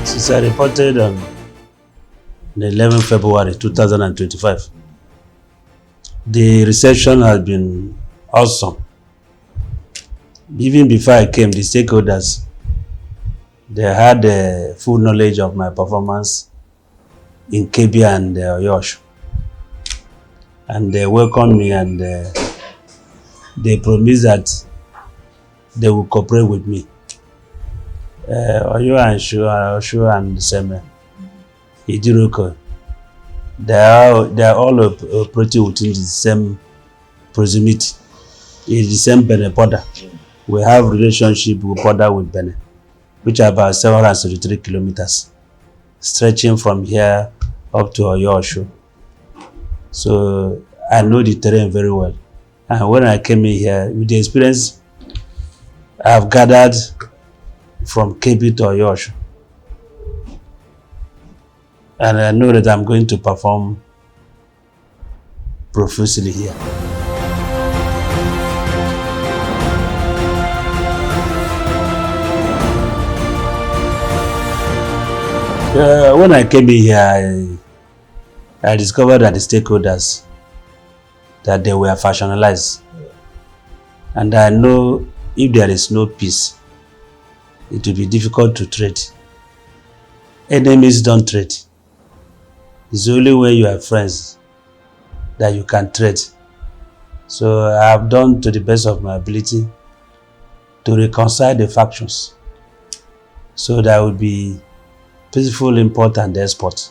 Since I reported on the 11th February 2025, the reception has been awesome. Even before I came, the stakeholders, they had full knowledge of my performance in KB and Yosh. And they welcomed me, and they promised that they will cooperate with me. Oyo and Osho and Seme Border, they are all operating within the same proximity, in the same Benin border. We have relationship with border with Benin, which are about 733 kilometers, stretching from here up to Oyo. So I know the terrain very well. And when I came in here, with the experience I have gathered from KB to Oyo, and I know that I'm going to perform profusely here. When I came in here, I discovered that the stakeholders, that they were factionalized. And I know if there is no peace, it will be difficult to trade. Enemies don't trade. It's only when you have friends that you can trade. So I have done to the best of my ability to reconcile the factions, so there will be peaceful import and export.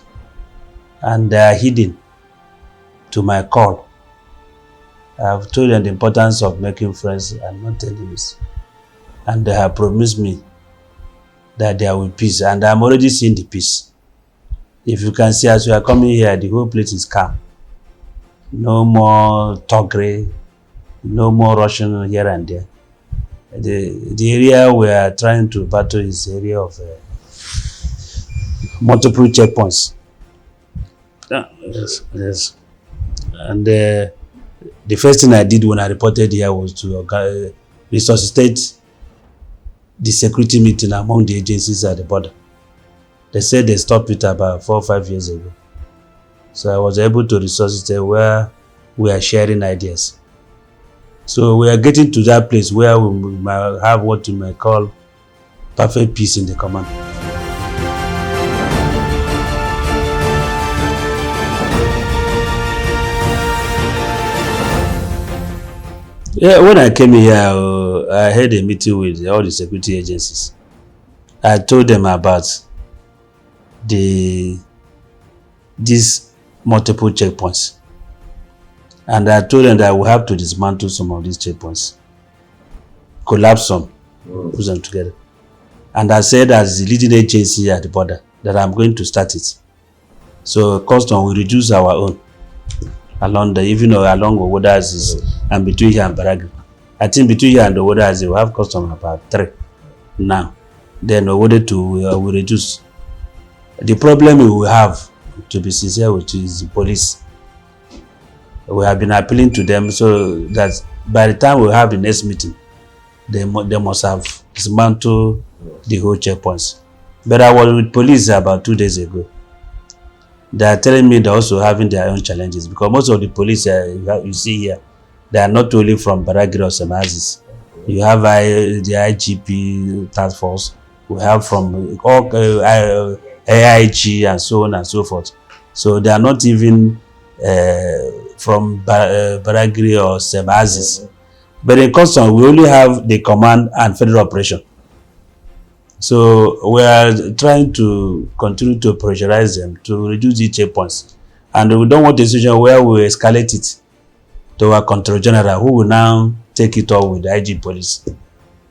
And they are hidden to my call. I have told them the importance of making friends and not enemies. And they have promised me that there will be peace, and I'm already seeing the peace. If you can see, as we are coming here, the whole place is calm. No more thuggery, no more rushing here and there. The area we are trying to battle is the area of multiple checkpoints. Yes. And the first thing I did when I reported here was to resuscitate the security meeting among the agencies at the border. They said they stopped it about 4 or 5 years ago. So I was able to resuscitate where we are sharing ideas. So we are getting to that place where we might have what we may call perfect peace in the command. Yeah, when I came here, I had a meeting with all the security agencies. I told them about these multiple checkpoints, and I told them that we have to dismantle some of these checkpoints, collapse some, put them together. And I said, as the leading agency at the border, that I'm going to start it. So custom will reduce our own along the, even along Owoda's and between here and Baragri. I think between here and Owoda's we have custom about 3 now. Then Owode will reduce. The problem we will have, to be sincere with you, is the police. We have been appealing to them so that by the time we have the next meeting, they must have dismantled the whole checkpoints. But I was with police about 2 days ago. They are telling me they're also having their own challenges, because most of the police you see here, they are not only from Baragri or Semazis. You have the IGP task force, we have from all AIG and so on and so forth. So they are not even from Baragri or Semazis. But in custom, we only have the command and federal operation. So we are trying to continue to pressurize them to reduce the checkpoints. And we don't want a situation where we escalate it to our Control General, who will now take it up with the IG police.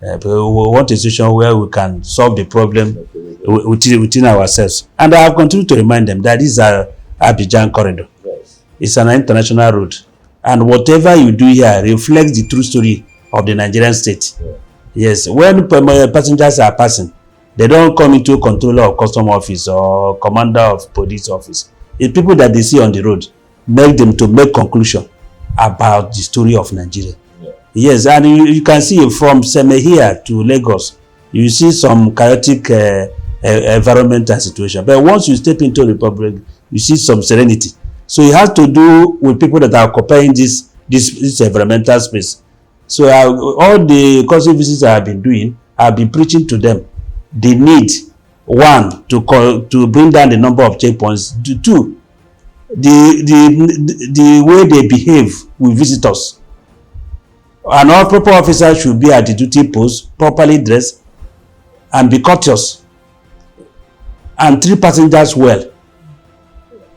But we want a situation where we can solve the problem within ourselves. And I have continued to remind them that this is a Abidjan corridor. Yes. It's an international road. And whatever you do here reflects the true story of the Nigerian state. Yeah. Yes, when passengers are passing, they don't come into a controller of custom office or commander of police office. It's people that they see on the road make them to make conclusion about the story of Nigeria. Yeah. Yes, and you can see from Seme here to Lagos, you see some chaotic environmental situation. But once you step into the Republic, you see some serenity. So it has to do with people that are occupying this environmental space. So all the council visits I have been doing, I have been preaching to them the need, one, to bring down the number of checkpoints. Two, the way they behave with visitors. And all proper officers should be at the duty post, properly dressed, and be courteous, and treat passengers well.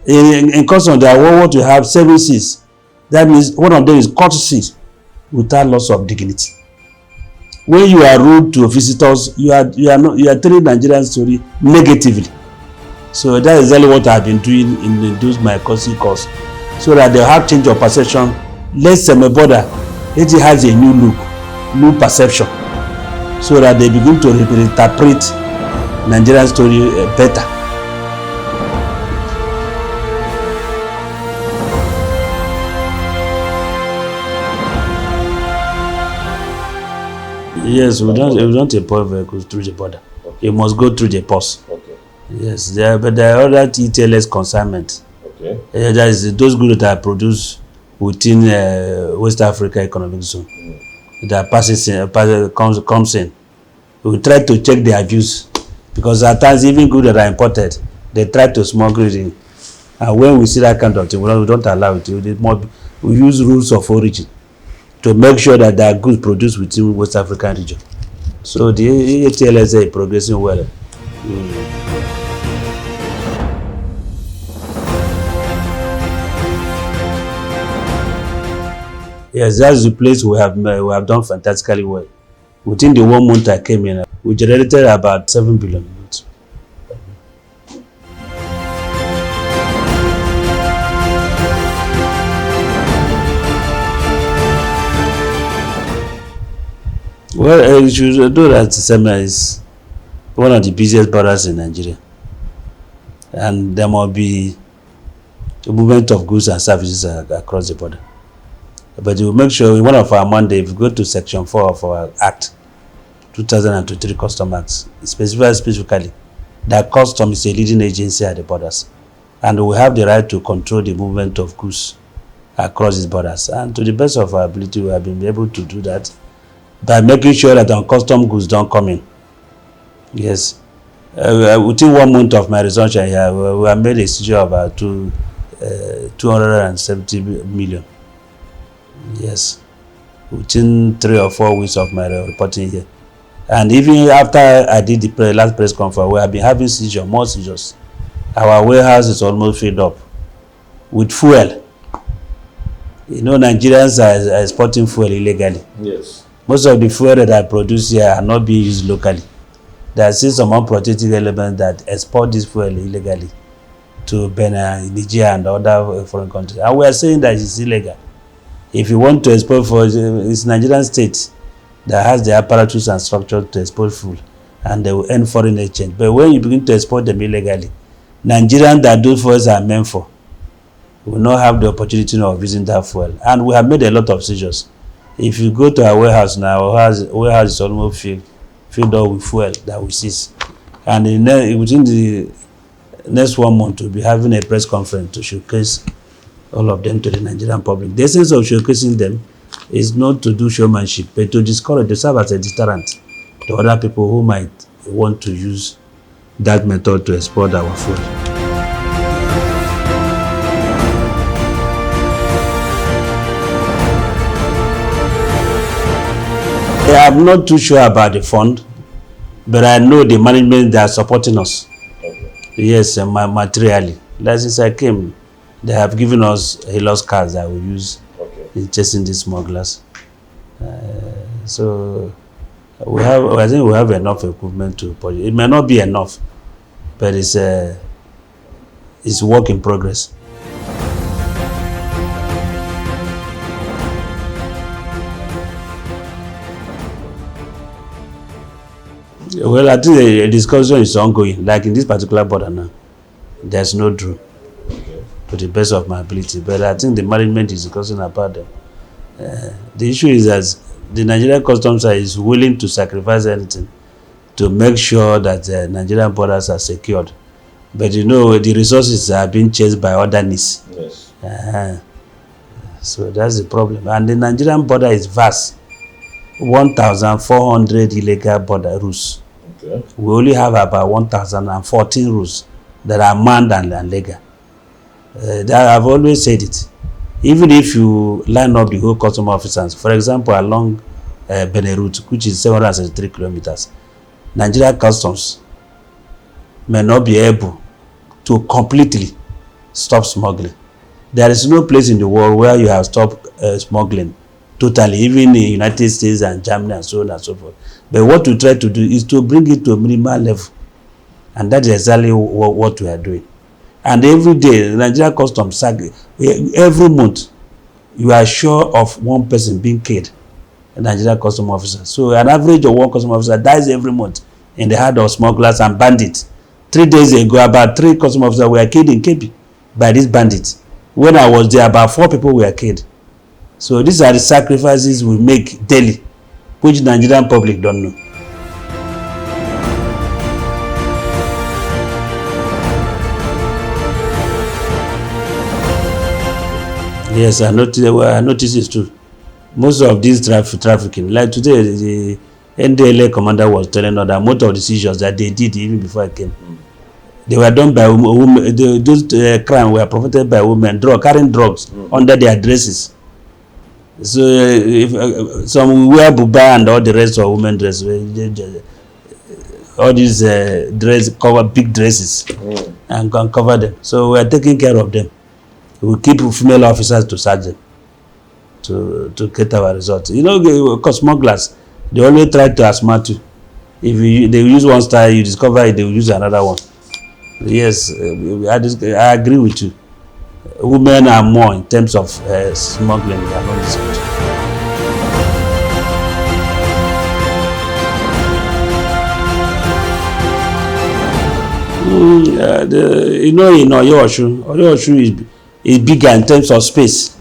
In custom, there are what we have 7 C's. That means one of them is courtesy without loss of dignity. When you are rude to visitors, you are telling Nigerian story negatively. So that is exactly what I have been doing in those my courtesy course, so that they have change of perception. Let Seme Border, it has a new look, new perception, so that they begin to interpret Nigerian story better. Yes, we don't import vehicles through the border. Okay. It must go through the ports. Okay. Yes, but there are other TTLS consignment. Okay. That is those goods that are produced within West Africa Economic Zone. That comes in. We try to check their views, because at times even goods that are imported, they try to smuggle it in. And when we see that kind of thing, we don't allow it. We use rules of origin to make sure that there are goods produced within West African region. So the ATLS is progressing well. Yes, that's the place we have done fantastically well. Within the 1 month I came in, we generated about 7 billion. Well, you should know that Seme is one of the busiest borders in Nigeria, and there must be a movement of goods and services across the border. But we will make sure in one of our mandates, if we go to Section 4 of our Act, 2023 Custom Act, specifically, that custom is a leading agency at the borders, and we have the right to control the movement of goods across these borders. And to the best of our ability, we have been able to do that by making sure that our custom goods don't come in. Yes. Within 1 month of my resumption here, we have made a seizure of about 270 million. Yes. Within 3 or 4 weeks of my reporting here. And even after I did the last press conference, we have been having seizure, more seizures. Our warehouse is almost filled up with fuel. You know, Nigerians are exporting fuel illegally. Yes. Most of the fuel that I produce here are not being used locally. There are still some unprotected elements that export this fuel illegally to Benin, Niger, and other foreign countries. And we are saying that it's illegal. If you want to export for it's Nigerian state that has the apparatus and structure to export fuel, and they will earn foreign exchange. But when you begin to export them illegally, Nigerians that those fuels are meant for will not have the opportunity of using that fuel. And we have made a lot of seizures. If you go to our warehouse now, our warehouse is almost filled up with fuel that we seize. And within the next 1 month, we'll be having a press conference to showcase all of them to the Nigerian public. The essence of showcasing them is not to do showmanship, but to discourage, to serve as a deterrent to other people who might want to use that method to export our food. I'm not too sure about the fund, but I know the management, they are supporting us. Okay. Yes, materially. Like since I came, they have given us Helos cards that we use in chasing these smugglers. So I think we have enough equipment to purchase. It may not be enough, but it's work in progress. Well, I think the discussion is ongoing. Like in this particular border now, there's no drone, to the best of my ability. But I think the management is discussing about them. The issue is that the Nigerian Customs is willing to sacrifice anything to make sure that the Nigerian borders are secured. But you know, the resources are being chased by other needs. Yes. So that's the problem. And the Nigerian border is vast. 1,400 illegal border routes. Okay. We only have about 1,014 routes that are manned and legal. That I've always said it. Even if you line up the whole custom officers, for example, along Benin route, which is 763 kilometers, Nigeria Customs may not be able to completely stop smuggling. There is no place in the world where you have stopped smuggling totally, even in the United States and Germany and so on and so forth. But what we try to do is to bring it to a minimal level. And that is exactly what we are doing. And every day, Nigeria Customs, every month, you are sure of one person being killed, a Nigeria Customs officer. So an average of one customs officer dies every month in the hand of smugglers and bandits. 3 days ago, about 3 customs officers were killed in Kebbi by these bandits. When I was there, about 4 people were killed. So these are the sacrifices we make daily, which the Nigerian public don't know. Yes, I noticed it too. Most of these trafficking, like today, the NDLA commander was telling us that most of the seizures that they did even before I came, they were done by women. Those crimes were perpetrated by women, carrying drugs under their dresses. So if some wear buba and all the rest of women dress, all these cover big dresses and can cover them. So we are taking care of them. We keep female officers to serve them to get our results. You know, because smugglers, they always try to outsmart you. If they use one style, you discover it, they will use another one. Yes, I agree with you. Women are more in terms of smuggling along this country. You know, in Oyo is bigger in terms of space.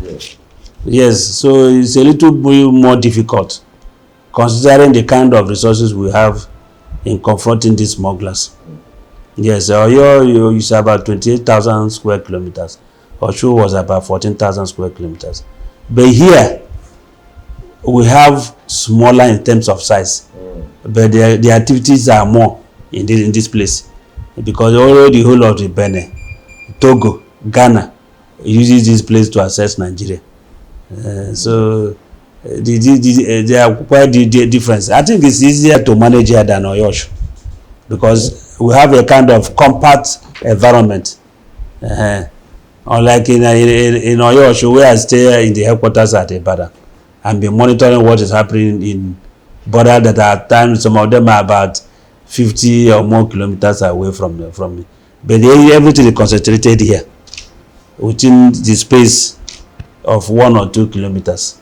Yes, so it's a little bit more difficult considering the kind of resources we have in confronting these smugglers. Yes, Oyo is about 28,000 square kilometers. Oshu was about 14,000 square kilometers. But here, we have smaller in terms of size. But the activities are more in this place. Because already the whole of the Benin, Togo, Ghana uses this place to access Nigeria. So they are quite different. I think it's easier to manage here than Oyo, because we have a kind of compact environment. Unlike in Oyo, where I stay in the headquarters at Ibadan and be monitoring what is happening in borders that are at times, some of them are about 50 or more kilometers away from me. But everything is concentrated here within the space of 1 or 2 kilometers.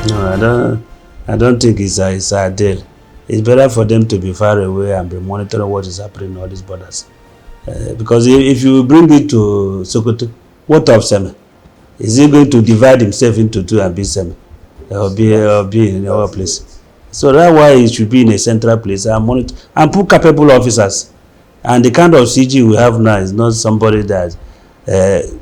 No, I don't think it's ideal. It's better for them to be far away and be monitoring what is happening in all these borders. Because if you bring it to Sokoto, what of Seme? Is he going to divide himself into 2 and be Seme? Or be in our place? So that's why it should be in a central place and monitor and put capable officers. And the kind of CG we have now is not somebody that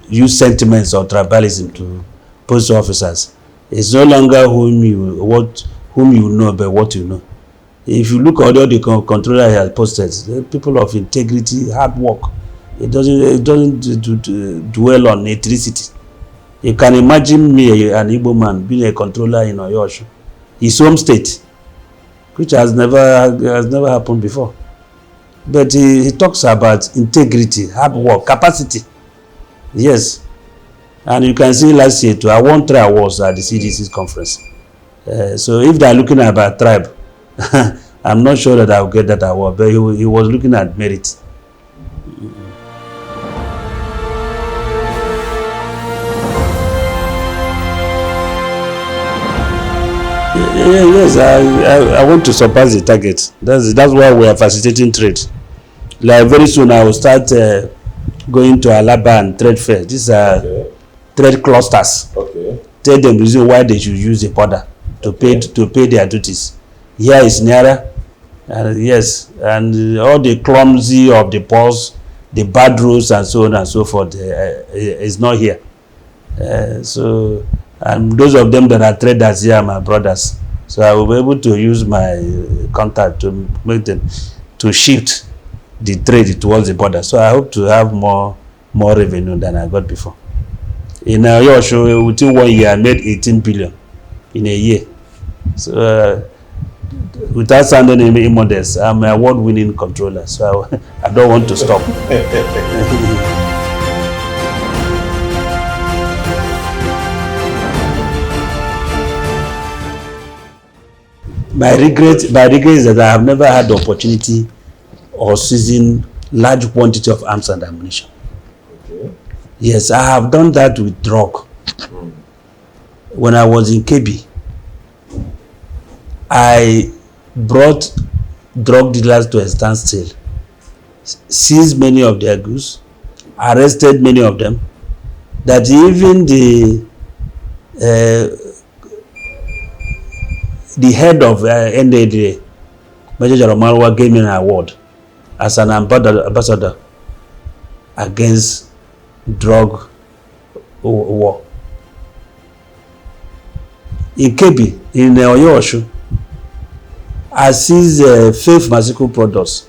use sentiments or tribalism to post officers. It's no longer whom you know, but what you know. If you look at all the controller he has posted, the people of integrity, hard work. It doesn't dwell on ethnicity. You can imagine me, an Igbo man, being a controller in Oyo, his home state, which has never happened before. But he talks about integrity, hard work, capacity. Yes. And you can see last year too, I won 3 awards at the CGC's conference. So if they are looking at our tribe, I'm not sure that I will get that award, but he was looking at merit. Yes, I want to surpass the target. That's why we are facilitating trade. Like very soon I will start going to Alaba and trade fair. These are trade clusters. Okay. Tell them the reason why they should use the border to pay their duties. Here is nearer. Yes, and all the clumsy of the pause, the bad rules and so on and so forth is not here. So, and those of them that are traders here are my brothers. So I will be able to use my contact to make them to shift the trade towards the border. So I hope to have more revenue than I got before. In Yosho, within 1 year, I made 18 billion in a year. So without sounding immodest, I'm an award-winning controller. So I don't want to stop. My regret is that I have never had the opportunity or seizing large quantity of arms and ammunition. Okay. Yes, I have done that with drug. When I was in KB, I brought drug dealers to a standstill, seized many of their goods, arrested many of them, that even the head of NDA, Benedict Oramalugo, gave me an award as an ambassador against drug war. In KB, in Oyosho, I seized fake pharmaceutical products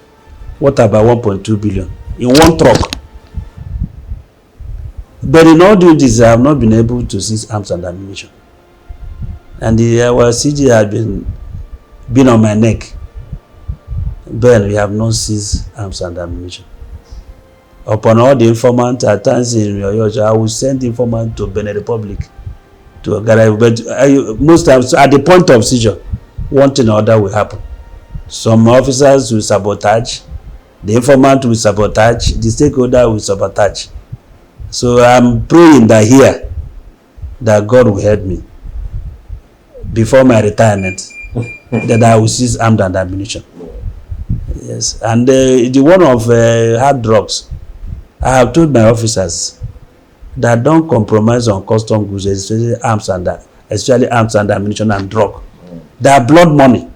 worth about 1.2 billion in one truck. But in all due this, I have not been able to seize arms and ammunition. And our CG had been on my neck. But we have not seized arms and ammunition. Upon all the informant, at times in Yoyoja, I will send informant to Benin Republic to gather. But most times, at the point of seizure, one thing or other will happen. Some officers will sabotage, the informant will sabotage, the stakeholder will sabotage. So I'm praying that here, that God will help me before my retirement, that I will seize arms and ammunition. Yes, and the one of hard drugs, I have told my officers that don't compromise on custom goods, especially arms and ammunition and drug. They are blood money.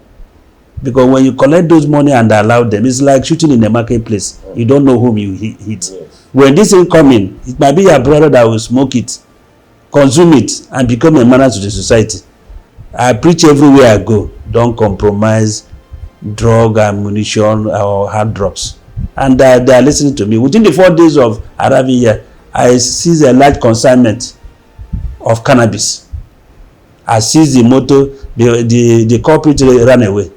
Because when you collect those money and allow them, it's like shooting in the marketplace. You don't know whom you hit. Yes. When this thing comes in, it might be your brother that will smoke it, consume it, and become a menace to the society. I preach everywhere I go. Don't compromise drug, ammunition, or hard drugs. And they are listening to me. Within the 4 days of arriving here, I seized a large consignment of cannabis. I seized the motor. The culprit ran away.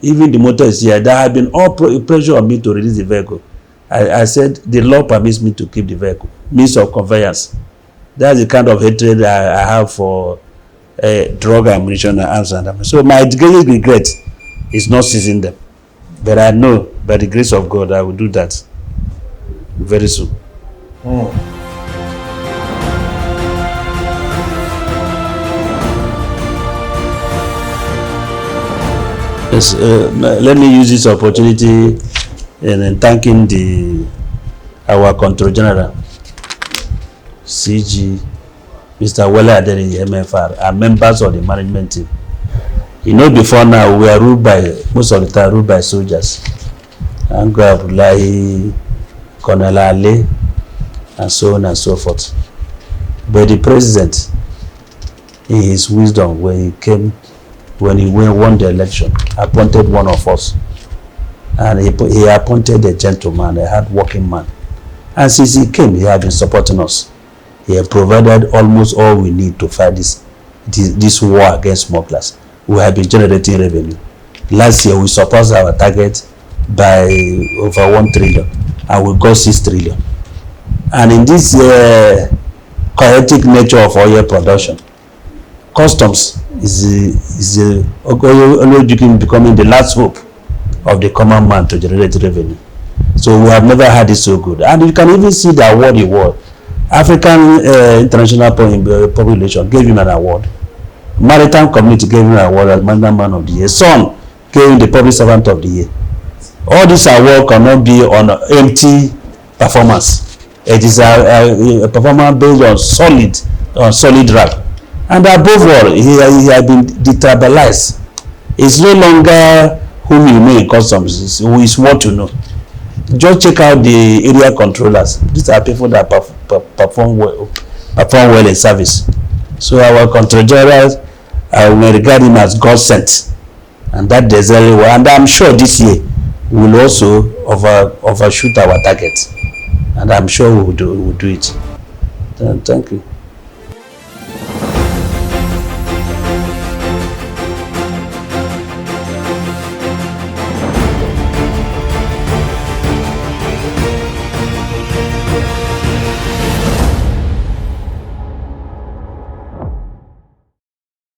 Even the motor is here. There had been all pressure on me to release the vehicle. I said the law permits me to keep the vehicle. Means of conveyance. That's the kind of hatred I have for drug, ammunition, and arms and ammunition. So my greatest regret is not seizing them. But I know, by the grace of God, I will do that very soon. Yes, let me use this opportunity in thanking our Control General, CG, Mr. Wale Adeni, MFR, and members of the management team. You know, before now, we are most of the time ruled by soldiers. Ango Abdullahi, Colonel Ali, and so on and so forth. But the president, in his wisdom, when he won the election, appointed one of us. And he appointed a gentleman, a hard-working man. And since he came, he has been supporting us. He has provided almost all we need to fight this war against smugglers. We have been generating revenue. Last year, we surpassed our target by over 1 trillion, and we got 6 trillion. And in this chaotic nature of oil production, customs is becoming the last hope of the common man to generate revenue. So we have never had it so good. And you can even see the award he won. African International Population gave him an award. Maritime Community gave him an award as Maritime Man of the Year. Son gave him the Public Servant of the Year. All this award cannot be on empty performance. It is a performance based on solid rap. And above all, he has been detribalized. It's no longer whom you know in customs, who is what you know. Just check out the area controllers. These are people that perform well in service. So our control generals, I will regard him as God sent, and that does very well. And I'm sure this year we will also overshoot our target, and I'm sure we will do it. Thank you.